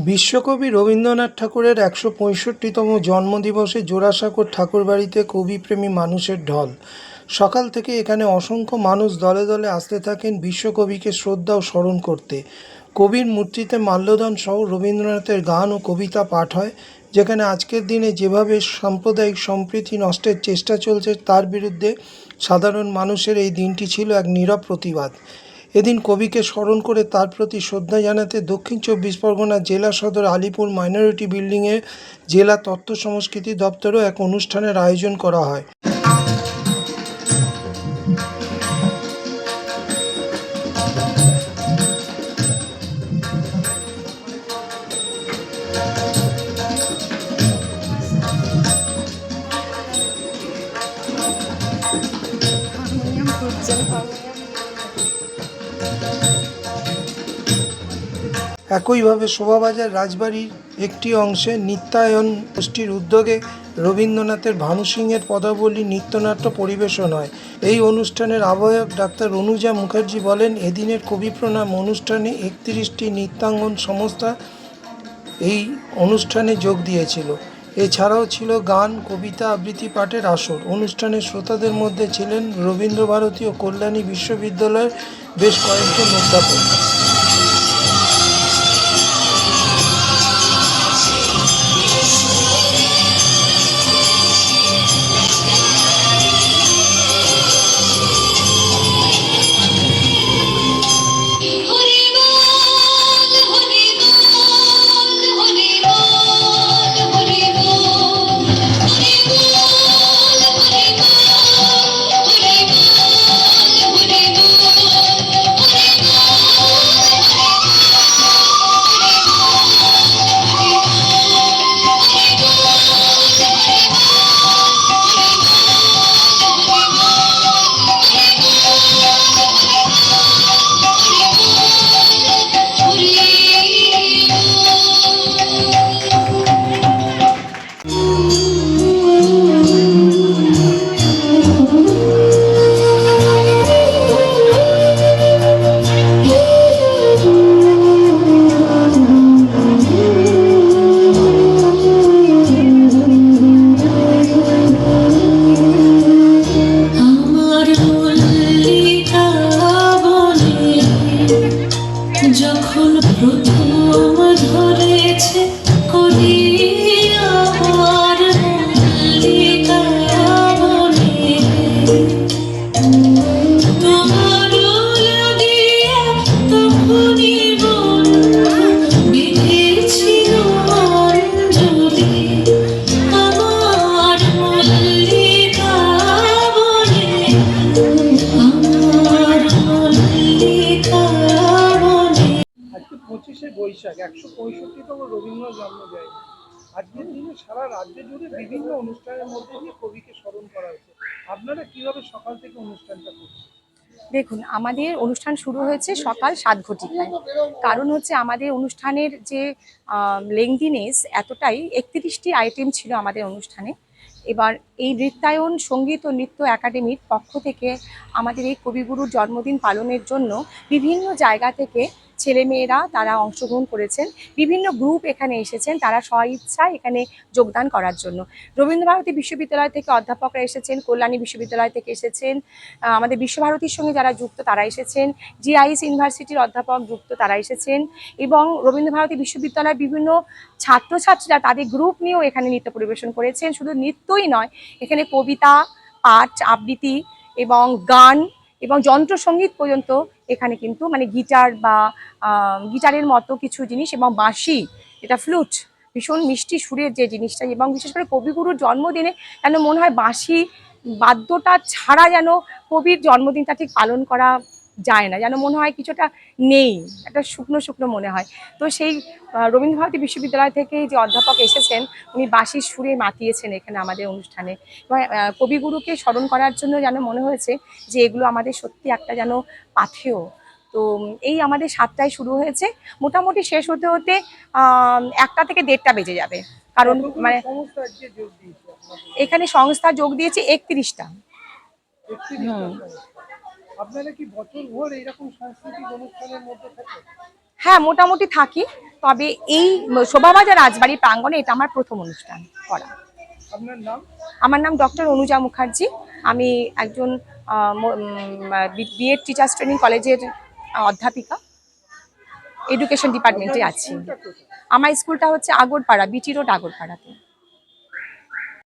বিশ্বকবি রবীন্দ্রনাথ ঠাকুরের ১৬৫তম জন্মদিবসে জোড়াসাঁকোর ঠাকুরবাড়িতে কবিপ্রেমী মানুষের ঢল। সকাল থেকে এখানে অসংখ্য মানুষ দলে দলে আসতে থাকেন বিশ্বকবিকে শ্রদ্ধা ও স্মরণ করতে। কবির মূর্তিতে মাল্যদান সহ রবীন্দ্রনাথের গান ও কবিতা পাঠ হয়। যেখানে আজকের দিনে যেভাবে সাম্প্রদায়িক সম্প্রীতি নষ্টের চেষ্টা চলছে তার বিরুদ্ধে সাধারণ মানুষের এই দিনটি ছিল এক নীরব প্রতিবাদ। এদিন কবিকে স্মরণ করে তার প্রতি শ্রদ্ধা জানাতে দক্ষিণ ২৪ পরগনা জেলা সদর আলিপুর মাইনরিটি বিল্ডিংয়ে জেলা তথ্য সংস্কৃতি দপ্তরও এক অনুষ্ঠানের আয়োজন করা হয়। একইভাবে শোভাবাজার রাজবাড়ির একটি অংশে নৃত্যায়ন গোষ্ঠীর উদ্যোগে রবীন্দ্রনাথের ভানু সিংয়ের পদাবলী নৃত্যনাট্য পরিবেশন হয়। এই অনুষ্ঠানের আহ্বায়ক ডাক্তার অনুজা মুখার্জি বলেন, এদিনের কবি প্রণাম অনুষ্ঠানে ৩১টি নৃত্যাঙ্গন সংস্থা এই অনুষ্ঠানে যোগ দিয়েছিল। এছাড়াও ছিল গান, কবিতা আবৃত্তি পাঠের আসর। অনুষ্ঠানে শ্রোতাদের মধ্যে ছিলেন রবীন্দ্রভারতী ও কল্যাণী বিশ্ববিদ্যালয়ের বেশ কয়েকজন অধ্যাপক। বৈশাখ ১৬৫তম রবীন্দ্র জন্ম জয়ন্তী। আজকের দিনে সারা রাজ্য জুড়ে বিভিন্ন অনুষ্ঠানের মধ্যে দিয়ে কবিকে স্মরণ করা হয়েছে। আপনারা কিভাবে সকাল থেকে অনুষ্ঠানটা করছেন? দেখুন, আমাদের অনুষ্ঠান শুরু হয়েছে সকাল ৭ ঘটিকায়। কারণ হচ্ছে আমাদের অনুষ্ঠানের যে লেংদিনেস এতটাই, ৩১টি আইটেম ছিল আমাদের অনুষ্ঠানে। এবার এই নৃত্যায়ন সঙ্গীত ও নৃত্য একাডেমির পক্ষ থেকে আমাদের এই কবিগুরুর জন্মদিন পালনের জন্য বিভিন্ন জায়গা থেকে ছেলেমেয়েরা তারা অংশগ্রহণ করেছেন। বিভিন্ন গ্রুপ এখানে এসেছেন, তারা স্বইচ্ছায় এখানে যোগদান করার জন্য। রবীন্দ্রভারতী বিশ্ববিদ্যালয় থেকে অধ্যাপকরা এসেছেন, কল্যাণী বিশ্ববিদ্যালয় থেকে এসেছেন, আমাদের বিশ্বভারতীর সঙ্গে যারা যুক্ত তারা এসেছেন, জিআইএস ইউনিভার্সিটির অধ্যাপক যুক্ত তারা এসেছেন, এবং রবীন্দ্রভারতী বিশ্ববিদ্যালয়ের বিভিন্ন ছাত্রছাত্রীরা তাদের গ্রুপ নিয়েও এখানে নৃত্য পরিবেশন করেছেন। শুধু নৃত্যই নয়, এখানে কবিতা, পাঠ, আবৃত্তি এবং গান এবং যন্ত্রসঙ্গীত পর্যন্ত এখানে কিন্তু মানে গিটার বা গিটারের মতো কিছু জিনিস এবং বাঁশি, এটা ফ্লুট, ভীষণ মিষ্টি সুরের যে জিনিসটা, এবং বিশেষ করে কবিগুরুর জন্মদিনে যেন মনে হয় বাঁশি বাদ্যটা ছাড়া যেন কবির জন্মদিনটা ঠিক পালন করা যায় না, যেন মনে হয় কিছুটা নেই, একটা শুকনো শুকনো মনে হয়। তো সেই রবীন্দ্রভারতী বিশ্ববিদ্যালয় থেকে যে অধ্যাপক এসেছেন, উনি বাঁশির সুরে মাতিয়েছেন এখানে আমাদের অনুষ্ঠানে, এবং কবিগুরুকে স্মরণ করার জন্য যেন মনে হয়েছে যে এগুলো আমাদের সত্যি একটা যেন পাথেয়। তো এই আমাদের 7টায় শুরু হয়েছে, মোটামুটি শেষ হতে হতে 1টা থেকে 1:30টা বেজে যাবে, কারণ মানে এখানে সংস্থা যোগ দিয়েছে 31টা। আপনারা কি বছরভর এরকম সাংস্কৃতিক অনুষ্ঠানের মধ্যে থাকেন? হ্যাঁ, মোটামুটি থাকি। তবে এই শোভাবাজার রাজবাড়ির প্রাঙ্গণে এটা আমার প্রথম অনুষ্ঠান করা। আপনার নাম? আমার নাম ডক্টর অনুজা মুখার্জি। আমি একজন বিএড টিচার্স ট্রেনিং কলেজের অধ্যাপিকা, এডুকেশন ডিপার্টমেন্টে আছি। আমার স্কুলটা হচ্ছে আগরপাড়া, বিটি রোড, আগরপাড়াতে।